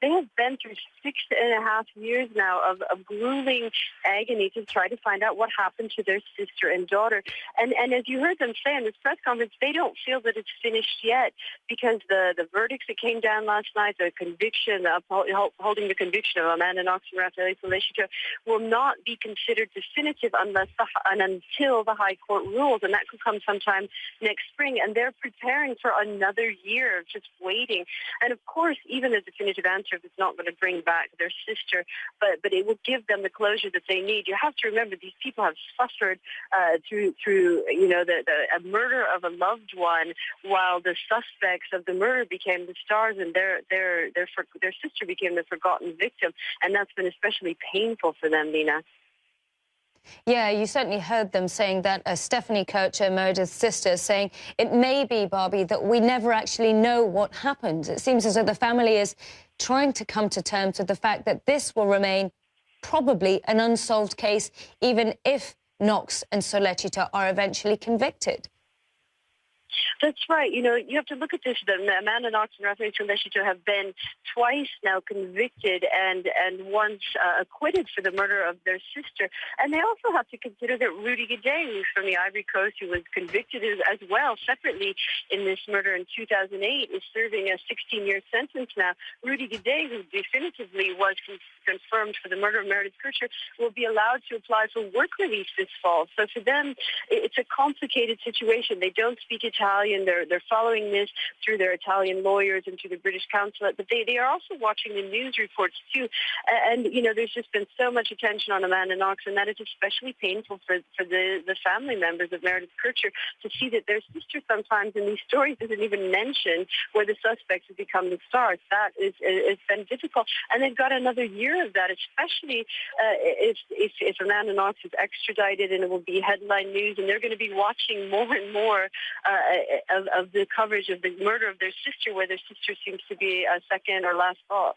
They have been through 6.5 years now of grueling agony to try to find out what happened to their sister and daughter. And as you heard them say in this press conference, they don't feel that it's finished yet, because the verdicts that came down last night, the conviction, holding the conviction of Amanda Knox and Raphael Sollecito, will not be considered definitive until the High Court rules, and that could come sometime next spring. And they're preparing for another year of just waiting. And of course, even a definitive answer is not going to bring back their sister, but it will give them the closure that they need. You have to remember, these people have suffered through a murder of a loved one, while the suspects of the murder became the stars, and their sister became the forgotten victim, and that's been especially painful for them, Lena. Yeah, you certainly heard them saying that. Stephanie Kercher, Meredith's sister, saying it may be, Barbie, that we never actually know what happened. It seems as though the family is trying to come to terms with the fact that this will remain probably an unsolved case, even if Knox and Sollecito are eventually convicted. That's right. You know, you have to look at this. Amanda Knox and Raphael Sollecito have been twice now convicted and once acquitted for the murder of their sister. And they also have to consider that Rudy Guedé, who's from the Ivory Coast, who was convicted as well separately in this murder in 2008, is serving a 16-year sentence now. Rudy Guedé, who definitively was confirmed for the murder of Meredith Kercher, will be allowed to apply for work release this fall. So for them, it's a complicated situation. They don't speak Italian. They're following this through their Italian lawyers and through the British consulate, but they are also watching the news reports too. And, you know, there's just been so much attention on Amanda Knox, and that is especially painful for the family members of Meredith Kercher to see that their sister sometimes in these stories doesn't even mention where the suspects have become the stars. That it's been difficult. And they've got another year of that, especially if Amanda Knox is extradited, and it will be headline news, and they're going to be watching more and more of the coverage of the murder of their sister, where their sister seems to be a second or last thought.